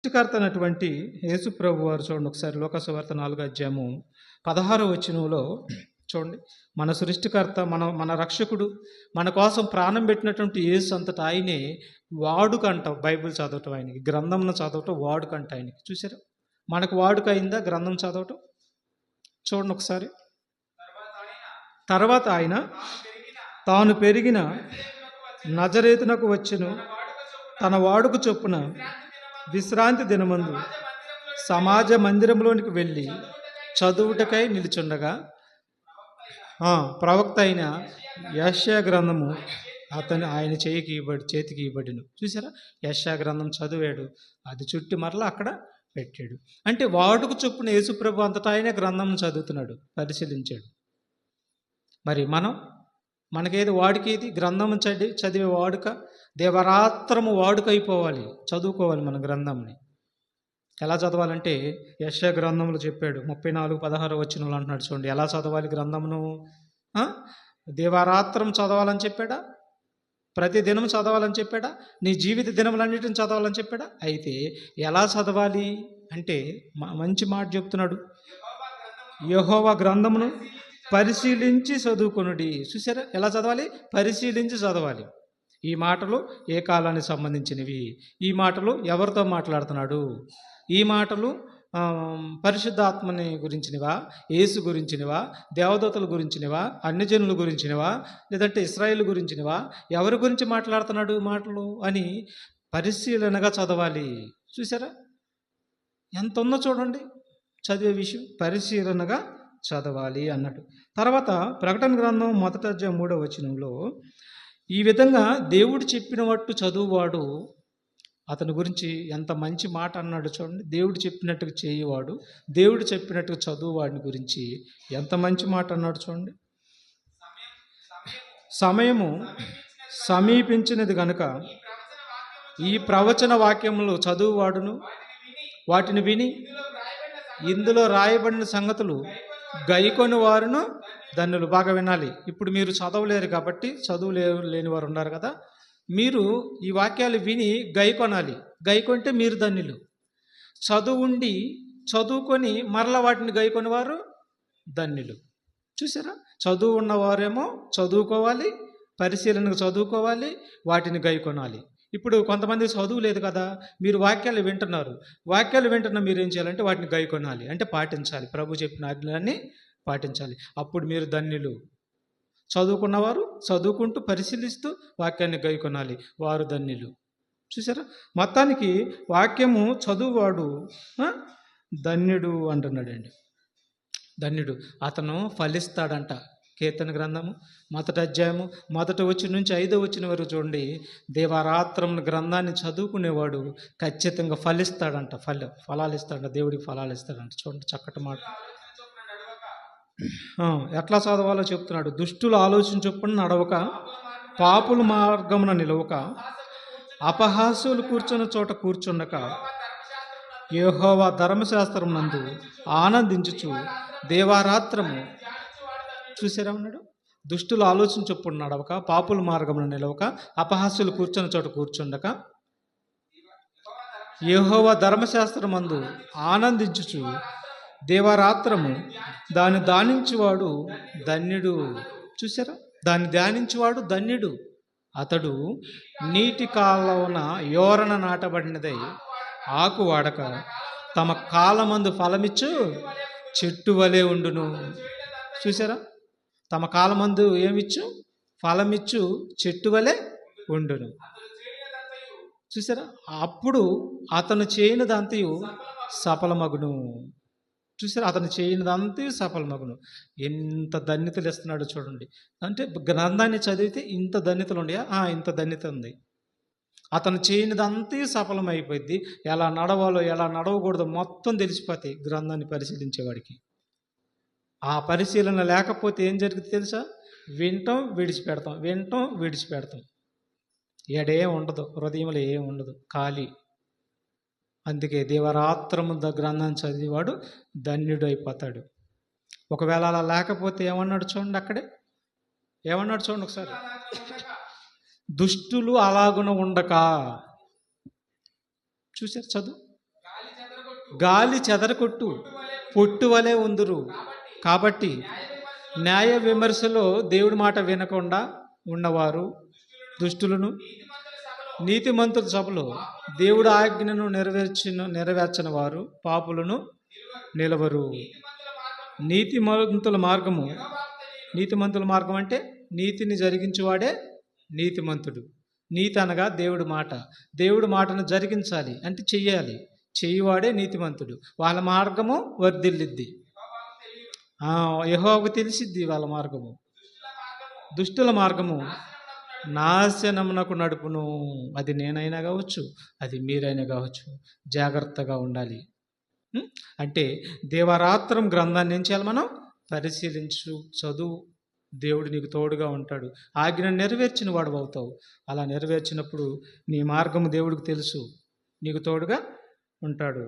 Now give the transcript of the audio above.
సృష్టికర్త అయినటువంటి యేసు ప్రభు వారు చూడండి ఒకసారి లోకాసువార్త 4:16 చూడండి. మన సృష్టికర్త, మన రక్షకుడు, మన కోసం ప్రాణం పెట్టినటువంటి యేసు అంతటా ఆయనే వాడుకంట. బైబిల్ చదవటం ఆయనకి, గ్రంథంను చదవటం వాడుకంట ఆయనకి. చూసారా, మనకు వాడుక అయిందా గ్రంథం చదవటం? చూడండి ఒకసారి. తర్వాత ఆయన తాను పెరిగిన నజరేతునకు వచ్చెను, తన వాడుక చొప్పున విశ్రాంతి దినమందు సమాజ మందిరంలోనికి వెళ్ళి చదువుటకై నిలుచుండగా ప్రవక్త అయిన యెషయా గ్రంథము ఆయన చేతికి ఇవ్వబడిను. చూసారా, యెషయా గ్రంథం చదివాడు, అది చుట్టి మరలా అక్కడ పెట్టాడు. అంటే వాడుకు చొప్పున యేసుప్రభు అంతటా ఆయన గ్రంథం చదువుతున్నాడు, పరిశీలించాడు. మరి మనకేది వాడుకేది? గ్రంథం చదివే వాడుక, దేవరాత్రము వాడుక అయిపోవాలి, చదువుకోవాలి మన గ్రంథంని. ఎలా చదవాలంటే యెషయా గ్రంథంలో చెప్పాడు, 34:16 అంటున్నాడు. చూడండి ఎలా చదవాలి గ్రంథమును. దేవారాత్రం చదవాలని చెప్పాడా? ప్రతి దినం చదవాలని చెప్పాడా? నీ జీవిత దినములన్నిటిని చదవాలని చెప్పాడా? అయితే ఎలా చదవాలి అంటే మంచి మాట చెప్తున్నాడు, యెహోవా గ్రంథమును పరిశీలించి చదువుకొనుడి. చూసారా ఎలా చదవాలి? పరిశీలించి చదవాలి. ఈ మాటలు ఏ కాలానికి సంబంధించినవి? ఈ మాటలు ఎవరితో మాట్లాడుతున్నాడు? ఈ మాటలు పరిశుద్ధాత్మని గురించినవా, యేసు గురించినవా, దేవదూతల గురించినవా, అన్యజనుల గురించినవా, లేదంటే ఇశ్రాయేలు గురించినవా, ఎవరి గురించి మాట్లాడుతున్నాడు మాటలు అని పరిశీలనగా చదవాలి. చూసారా ఎంత ఉందో చూడండి చదివే విషయం, పరిశీలనగా చదవాలి అన్నట్టు. తర్వాత ప్రకటన గ్రంథం 1:3 ఈ విధంగా దేవుడు చెప్పినట్టు చదువువాడు, అతని గురించి ఎంత మంచి మాట అన్నాడు చూడండి. దేవుడు చెప్పినట్టుగా చేయవాడు, దేవుడు చెప్పినట్టుగా చదువువాడిని గురించి ఎంత మంచి మాట అన్నాడు చూడండి. సమయము సమీపించినది గనుక ఈ ప్రవచన వాక్యములు చదువువాడును వాటిని విని ఇందులో రాయబడిన సంగతులు గైకొని వారును ధన్యులు. బాగా వినాలి. ఇప్పుడు మీరు చదవలేరు కాబట్టి, చదువు లేని వారు ఉన్నారు కదా, మీరు ఈ వాక్యాలు విని గైకొనాలి. గైకొంటే మీరు ధన్యులు. చదువుండి చదువుకొని మరలా వాటిని గైకొని వారు ధన్యులు. చూసారా, చదువు ఉన్నవారేమో చదువుకోవాలి, పరిశీలనకు చదువుకోవాలి, వాటిని గైకొనాలి. ఇప్పుడు కొంతమంది చదువు లేదు కదా, మీరు వాక్యాలు వింటున్నారు. వాక్యాలు వింటున్న మీరు ఏం చేయాలంటే వాటిని గైకొనాలి, అంటే పాటించాలి, ప్రభు చెప్పిన ఆజ్ఞలన్నీ పాటించాలి. అప్పుడు మీరు ధన్యులు. చదువుకున్నవారు చదువుకుంటూ పరిశీలిస్తూ వాక్యాన్ని గైకొనాలి, వారు ధన్యులు. చూసారా, మొత్తానికి వాక్యము చదువువాడు ధన్యుడు అంటున్నాడండి. ధన్యుడు, అతను ఫలిస్తాడంట. కీర్తన గ్రంథము 1:1-5 వరకు చూడండి. దేవారాత్రం గ్రంథాన్ని చదువుకునేవాడు ఖచ్చితంగా ఫలిస్తాడంట, ఫలాలు ఇస్తాడంట, దేవుడికి ఫలాలు ఇస్తాడంట. చూడండి చక్కటి మాట. ఎట్లా చదవాలో చెప్తున్నాడు. దుష్టుల ఆలోచన చొప్పున నడవక, పాపుల మార్గమున నిలవక, అపహాస్యులు కూర్చున్న చోట కూర్చుండక, యెహోవా ధర్మశాస్త్రం నందు ఆనందించుచు దేవారాత్రము. చూసారా ఉన్నాడు. దుష్టుల ఆలోచన చొప్పున నడవక, పాపుల మార్గమున నిలవక, అపహాస్యులు కూర్చున్న చోట కూర్చుండక, యెహోవా ధర్మశాస్త్రం నందు ఆనందించుచు దేవారాత్రము దాన్ని ధ్యానించువాడు ధన్యుడు. చూసారా, దాన్ని ధ్యానించువాడు ధన్యుడు. అతడు నీటి కాలమున యోరన నాటబడినదై ఆకు వాడక తమ కాలమందు ఫలమిచ్చు చెట్టు వలె ఉండును. చూసారా, తమ కాలమందు ఏమిచ్చు? ఫలమిచ్చు చెట్టు వలె ఉండును. చూసారా, అప్పుడు అతను చేయనిదంతయు సఫలమగును. చూసారా, అతను చేయనిదంతయు సఫలమగును. ఎంత ధన్యతలు ఇస్తున్నాడు చూడండి. అంటే గ్రంథాన్ని చదివితే ఇంత ధన్యతలు ఉన్నాయా? ఇంత ధన్యత ఉంది. అతను చేయనిదంతా సఫలమైపోయింది. ఎలా నడవాలో ఎలా నడవకూడదో మొత్తం తెలిసిపోతాయి గ్రంథాన్ని పరిశీలించేవాడికి. ఆ పరిశీలన లేకపోతే ఏం జరుగుతుంది తెలుసా? వింటాం విడిచిపెడతాం, వింటాం విడిచిపెడతాం. ఏడేం ఉండదు, హృదయంలో ఏం ఉండదు, ఖాళీ. అందుకే దేవరాత్రము గ్రంథాన్ని చదివేవాడు ధన్యుడు అయిపోతాడు. ఒకవేళ అలా లేకపోతే ఏమన్నాడు చూడండి, అక్కడే ఏమన్నాడు చూడండి ఒకసారి. దుష్టులు అలాగున ఉండక. చూసారు చదువు, గాలి చెదరకొట్టు పొట్టు వలె ఉందురు. కాబట్టి న్యాయ విమర్శలో దేవుడి మాట వినకుండా ఉన్నవారు దుష్టులను, నీతిమంతుల సభలో దేవుడి ఆజ్ఞను నెరవేర్చిన వారు పాపులను నిలవరు. నీతిమంతుల మార్గము నీతిమంతుల మార్గం అంటే నీతిని జరిగించువాడే నీతిమంతుడు. నీతి అనగా దేవుడి మాట. దేవుడి మాటను జరిగించాలి అంటే చెయ్యాలి. చెయ్యవాడే నీతిమంతుడు. వాళ్ళ మార్గము వర్ధిల్లిద్ది. యెహోవాకు తెలిసిద్ది వాళ్ళ మార్గము. దుష్టుల మార్గము నాశనమునకు నడుపును. అది నేనైనా కావచ్చు, అది మీరైనా కావచ్చు. జాగ్రత్తగా ఉండాలి. అంటే దేవరాత్రం గ్రంథాన్ని ఏం చేయాలి? మనం పరిశీలించు, చదువు. దేవుడు నీకు తోడుగా ఉంటాడు. ఆజ్ఞను నెరవేర్చిన వాడు అవుతావు. అలా నెరవేర్చినప్పుడు నీ మార్గము దేవుడికి తెలుసు, నీకు తోడుగా ఉంటాడు.